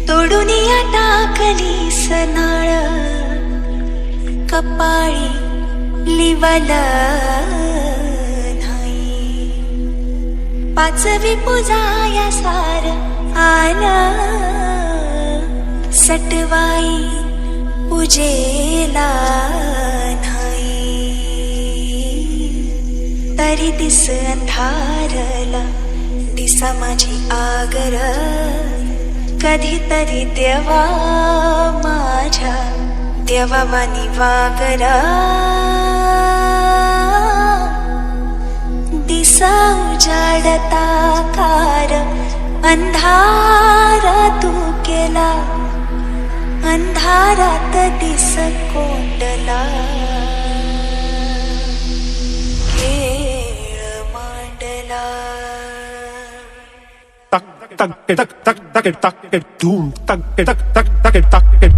तोडुनिया टाकली सनाळ कपाळी लिवल नाही, पाचवी पूजाया सार आला सटवाई पूजेला नाही, तरी दिस अंधारला दिसा माझी आगर, कधीतरी देवा माझ्या देवावानी वागरा, दिसा उजाडता कार अंधार तू केला, अंधारात दिस कोंडला खेळ मांडला. tak tak tak tak tak tak tak tak tak tak tak tak tak